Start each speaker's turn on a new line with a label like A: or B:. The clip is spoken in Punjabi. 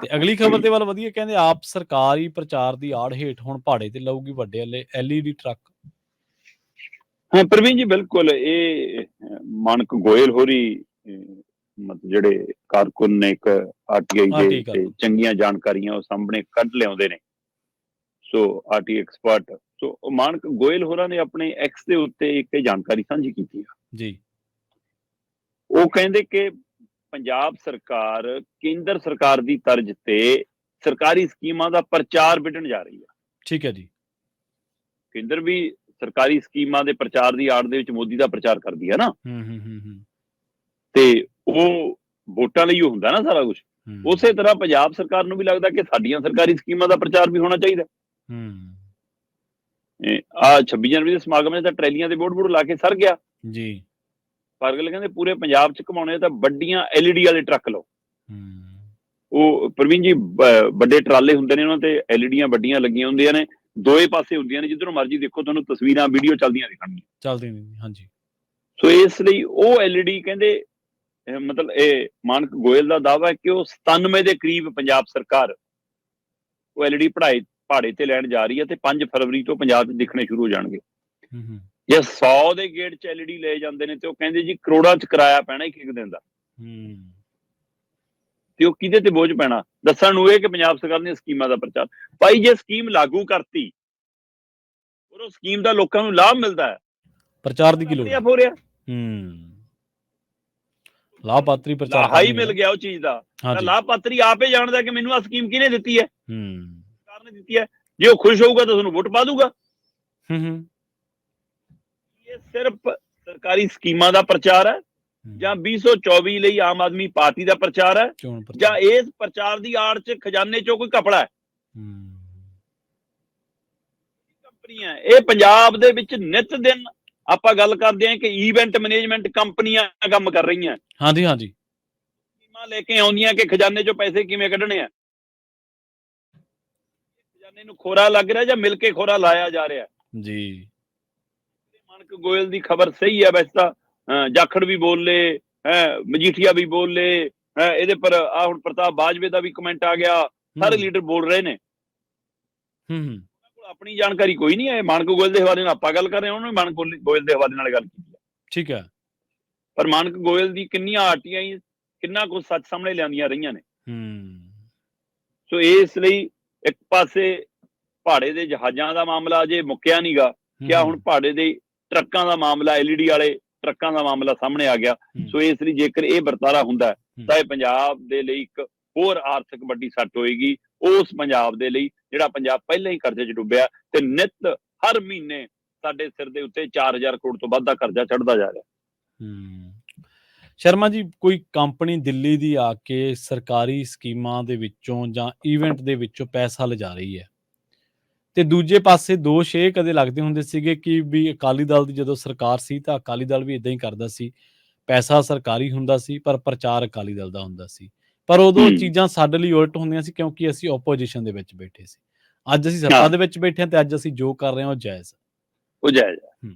A: ਤੇ ਅਗਲੀ ਖਬਰ ਦੇ ਵੱਲ ਵਧੀਏ, ਕਹਿੰਦੇ ਆਪ ਸਰਕਾਰੀ ਪ੍ਰਚਾਰ ਦੀ ਆੜ ਹੇਠ ਹੁਣ ਭਾੜੇ ਤੇ ਲਊਗੀ ਵੱਡੇ LED ਟਰੱਕ।
B: ਹਾਂ ਪ੍ਰਵੀਨ ਜੀ, ਬਿਲਕੁਲ ਇਹ ਮਾਨਕ ਗੋਇਲ ਹੋਰੀ ਮਤਲਬ ਜਿਹੜੇ ਕਾਰਕੁਨ ਨੇ ਇੱਕ ਆਰਟੀਆਈ ਦੇ ਤੇ ਚੰਗੀਆਂ ਜਾਣਕਾਰੀਆਂ ਉਹ ਸਾਹਮਣੇ ਕੱਢ ਲਿਆਉਂਦੇ ਨੇ। ਸੋ ਆਰਟੀ ਐਕਸਪਰਟ, ਸੋ ਮਾਨਕ ਗੋਇਲ ਹੋਰਾਂ ਨੇ ਆਪਣੇ ਐਕਸ ਦੇ ਉੱਤੇ ਇੱਕ ਜਾਣਕਾਰੀ ਸਾਂਝੀ ਕੀਤੀ ਆ
A: ਜੀ।
B: ਉਹ ਕਹਿੰਦੇ ਕਿ ਪੰਜਾਬ ਸਰਕਾਰ ਕੇਂਦਰ ਸਰਕਾਰ ਦੀ ਤਰਜ਼ ਤੇ ਸਰਕਾਰੀ ਸਕੀਮਾਂ ਦਾ ਪ੍ਰਚਾਰ ਵਿੱਢਣ ਜਾ ਰਹੀ ਆ।
A: ਠੀਕ ਹੈ ਜੀ।
B: ਕੇਂਦਰ ਵੀ ਸਰਕਾਰੀ ਸਕੀਮਾਂ ਦੇ ਪ੍ਰਚਾਰ ਦੀ ਆੜ ਦੇ ਵਿੱਚ ਮੋਦੀ ਦਾ ਪ੍ਰਚਾਰ ਕਰਦੀ ਹੈ ਨਾ। ਤੇ ਉਹ ਵੋਟਾਂ ਲਈ ਹੁੰਦਾ ਨਾ ਸਾਰਾ ਕੁਝ। ਉਸੇ ਤਰ੍ਹਾਂ ਪੰਜਾਬ ਸਰਕਾਰ ਨੂੰ ਵੀ ਲੱਗਦਾ ਕਿ ਸਾਡੀਆਂ ਸਰਕਾਰੀ ਸਕੀਮਾਂ ਦਾ ਪ੍ਰਚਾਰ ਵੀ ਹੋਣਾ ਚਾਹੀਦਾ। ਆ 26 ਜਨਵਰੀ ਦੇ ਸਮਾਗਮ ਤਾਂ ਟਰੈਲੀਆਂ ਦੇ ਬੋਰਡ ਲਾ ਕੇ ਸਰ ਗਿਆ
A: ਜੀ।
B: ਪਰ ਅਗਲੇ ਕਹਿੰਦੇ ਪੂਰੇ ਪੰਜਾਬ ਚ ਘਮਾਉਣੇ ਤਾਂ ਵੱਡੀਆਂ LED ਵਾਲੇ ਟਰੱਕ ਲਓ। ਉਹ ਪ੍ਰਵੀਨ ਜੀ ਵੱਡੇ ਟਰਾਲੇ ਹੁੰਦੇ ਨੇ, ਉਹਨਾਂ ਤੇ LEDਆਂ ਵੱਡੀਆਂ ਲੱਗੀਆਂ ਹੁੰਦੀਆਂ ਨੇ, ਦੋਏ ਪਾਸੇ ਹੁੰਦੀਆਂ ਨੇ, ਜਿੱਧਰੋਂ ਮਰਜ਼ੀ ਦੇਖੋ ਤੁਹਾਨੂੰ ਤਸਵੀਰਾਂ ਵੀਡੀਓ ਚੱਲਦੀਆਂ
A: ਦਿਖਣਗੀਆਂ। ਹਾਂਜੀ।
B: ਸੋ ਇਸ ਲਈ ਉਹ LED ਕਹਿੰਦੇ ਮਤਲਬ ਇਹ ਮਾਨਕ ਗੋਇਲ ਦਾ ਦਾਅਵਾ ਹੈ ਕਿ ਉਹ 97 ਦੇ ਕਰੀਬ ਪੰਜਾਬ ਸਰਕਾਰ ਉਹ LED ਭਾੜੇ ਤੇ ਲੈਣ ਜਾ ਰਹੀ ਹੈ ਤੇ 5 ਫਰਵਰੀ ਤੋਂ ਪੰਜਾਬ 'ਚ ਦਿਖਣੇ ਸ਼ੁਰੂ ਹੋ ਜਾਣਗੇ। ਜੇ 100 ਦੇ ਗੇਟ 'ਚ LED ਲਏ ਜਾਂਦੇ ਨੇ ਤੇ ਉਹ ਕਹਿੰਦੇ ਜੀ ਕਰੋੜਾਂ 'ਚ ਕਿਰਾਇਆ ਪੈਣਾ ਇੱਕ ਦਿਨ ਦਾ। ਤੇ ਉਹ ਕਿਹਦੇ ਤੇ ਬੋਝ ਪੈਣਾ? ਦੱਸਣ ਨੂੰ ਇਹ ਕਿ ਪੰਜਾਬ ਸਰਕਾਰ ਦੀਆਂ ਸਕੀਮਾਂ ਦਾ ਪ੍ਰਚਾਰ। ਭਾਈ ਜੇ ਸਕੀਮ ਲਾਗੂ ਕਰਤੀ ਔਰ ਉਹ ਸਕੀਮ ਦਾ ਲੋਕਾਂ ਨੂੰ ਲਾਭ ਮਿਲਦਾ ਹੈ,
A: ਪ੍ਰਚਾਰ ਦੀ ਕੀ ਲੋੜ
B: ਹੋ ਰਿਹਾ?
A: ਲਾਭਪਾਤਰੀ ਪ੍ਰਚਾਰ
B: ਹਾਈ ਮਿਲ ਗਿਆ ਉਹ ਚੀਜ਼ ਦਾ, ਤਾਂ ਲਾਭਪਾਤਰੀ ਆਪੇ ਜਾਣਦਾ ਕਿ ਮੈਨੂੰ ਆਹ ਸਕੀਮ ਕਿਹਨੇ ਦਿੱਤੀ ਹੈ, ਸਰਕਾਰ ਨੇ ਦਿੱਤੀ ਹੈ। ਜੇ ਉਹ ਖੁਸ਼ ਹੋਊਗਾ ਤਾਂ ਤੁਹਾਨੂੰ ਵੋਟ ਪਾ ਦੂਗਾ। ਇਹ ਸਿਰਫ ਸਰਕਾਰੀ ਸਕੀਮਾਂ ਦਾ ਪ੍ਰਚਾਰ ਹੈ ਜਾਂ 2024 ਲਈ ਆਮ ਆਦਮੀ ਪਾਰਟੀ ਦਾ ਪ੍ਰਚਾਰ ਹੈ ਜਾਂ ਇਸ ਪ੍ਰਚਾਰ ਦੀ ਆੜ ਚ ਖਜ਼ਾਨੇ ਚੋਂ ਕੋਈ ਕਪੜਾ ਹੈ? ਕੰਪਨੀਆਂ ਇਹ ਪੰਜਾਬ ਦੇ ਵਿੱਚ ਨਿਤ ਦਿਨ ਆਪਾਂ ਗੱਲ ਕਰਦੇ ਹਾਂ ਕਿ ਈਵੈਂਟ ਮੈਨੇਜਮੈਂਟ ਕੰਪਨੀਆਂ ਕੰਮ ਕਰ ਰਹੀਆਂ।
A: ਹਾਂਜੀ।
B: ਸਕੀਮਾਂ ਲੈ ਕੇ ਆਉਂਦੀਆਂ ਕਿ ਖਜ਼ਾਨੇ ਚੋਂ ਪੈਸੇ ਕਿਵੇਂ ਕੱਢਣੇ ਆ। ਖਜ਼ਾਨੇ ਨੂੰ ਖੋਰਾ ਲੱਗ ਰਿਹਾ ਜਾਂ ਮਿਲ ਕੇ ਖੋਰਾ ਲਾਇਆ ਜਾ ਰਿਹਾ
A: ਜੀ।
B: ਮਾਨਕ ਗੋਇਲ ਦੀ ਖਬਰ ਸਹੀ ਹੈ ਵੈਸੇ ਤਾਂ। ਜਾਖੜ ਵੀ ਬੋਲੇ, ਮਜੀਠੀਆ ਵੀ ਬੋਲੇ, ਇਹਦੇ ਪਰ ਆ ਹੁਣ ਪ੍ਰਤਾਪ ਬਾਜਵੇ ਦਾ ਵੀ ਕਮੈਂਟ ਆ ਗਿਆ। ਸਾਰੇ ਲੀਡਰ ਬੋਲ ਰਹੇ ਨੇ। ਆਪਣੀ ਜਾਣਕਾਰੀ ਕੋਈ ਨਹੀਂ ਹੈ। ਮਾਨਕ ਗੋਇਲ ਦੇ ਹਵਾਲੇ ਨਾਲ ਆਪਾਂ ਗੱਲ ਕਰ ਰਹੇ ਹਾਂ, ਉਹਨੂੰ ਵੀ ਮਾਨਕ ਗੋਇਲ ਦੇ ਹਵਾਲੇ ਨਾਲ ਗੱਲ ਕੀਤੀ ਹੈ।
A: ਠੀਕ ਹੈ।
B: ਪਰ ਮਾਨਕ ਗੋਇਲ ਦੀ ਕਿੰਨੀਆਂ ਆਰਟੀਆਈ ਕਿੰਨਾ ਕੁਝ ਸੱਚ ਸਾਹਮਣੇ ਲਿਆਂਦੀਆਂ ਰਹੀਆਂ ਨੇ। ਸੋ ਇਸ ਲਈ ਇੱਕ ਪਾਸੇ ਭਾੜੇ ਦੇ ਜਹਾਜ਼ਾਂ ਦਾ ਮਾਮਲਾ ਅਜੇ ਮੁੱਕਿਆ ਨੀਗਾ, ਕਿਆ ਹੁਣ ਭਾੜੇ ਦੇ ਟਰੱਕਾਂ ਦਾ ਮਾਮਲਾ, LED ਵਾਲੇ ਟਰੱਕਾਂ ਦਾ ਮਾਮਲਾ ਸਾਹਮਣੇ ਆ ਗਿਆ। ਸੋ ਇਸ ਲਈ ਜੇਕਰ ਇਹ ਵਰਤਾਰਾ ਹੁੰਦਾ ਤਾਂ ਇਹ ਪੰਜਾਬ ਦੇ ਲਈ ਇੱਕ ਹੋਰ ਆਰਥਿਕ ਵੱਡੀ ਸੱਟ ਹੋਏਗੀ, ਉਸ ਪੰਜਾਬ ਦੇ ਲਈ ਜਿਹੜਾ ਪੰਜਾਬ ਪਹਿਲਾਂ ਹੀ ਕਰਜ਼ੇ 'ਚ ਡੁੱਬਿਆ ਤੇ ਨਿੱਤ ਹਰ ਮਹੀਨੇ ਸਾਡੇ ਸਿਰ ਦੇ ਉੱਤੇ 4000 ਕਰੋੜ ਤੋਂ ਵੱਧ ਦਾ ਕਰਜ਼ਾ ਚੜ੍ਹਦਾ ਜਾ ਰਿਹਾ।
A: ਸ਼ਰਮਾ ਜੀ, ਕੋਈ ਕੰਪਨੀ ਦਿੱਲੀ ਦੀ ਆ ਕੇ ਸਰਕਾਰੀ ਸਕੀਮਾਂ ਦੇ ਵਿੱਚੋਂ ਜਾਂ ਈਵੈਂਟ ਦੇ ਵਿੱਚੋਂ ਪੈਸਾ ਲਿਜਾ ਰਹੀ ਹੈ ਤੇ ਦੂਜੇ ਪਾਸੇ ਦੋਸ਼ ਇਹ ਕਦੇ ਲੱਗਦੇ ਹੁੰਦੇ ਸੀਗੇ ਕਿ ਵੀ ਅਕਾਲੀ ਦਲ ਦੀ ਜਦੋਂ ਸਰਕਾਰ ਸੀ ਤਾਂ ਅਕਾਲੀ ਦਲ ਵੀ ਇੱਦਾਂ ਹੀ ਕਰਦਾ ਸੀ, ਪੈਸਾ ਸਰਕਾਰੀ ਹੁੰਦਾ ਸੀ ਪਰ ਪ੍ਰਚਾਰ ਅਕਾਲੀ ਦਲ ਦਾ ਹੁੰਦਾ ਸੀ। ਪਰ ਉਦੋਂ ਚੀਜ਼ਾਂ ਸਾਡੇ ਲਈ ਉਲਟ ਹੁੰਦੀਆਂ ਸੀ ਕਿਉਂਕਿ ਅਸੀਂ ਓਪੋਜੀਸ਼ਨ ਦੇ ਵਿੱਚ ਬੈਠੇ ਸੀ। ਅੱਜ ਅਸੀਂ ਸੱਤਾ ਦੇ ਵਿੱਚ ਬੈਠੇ ਹਾਂ ਤੇ ਅੱਜ ਅਸੀਂ ਜੋ ਕਰ ਰਹੇ ਹਾਂ ਉਹ ਜਾਇਜ਼ ਹੈ।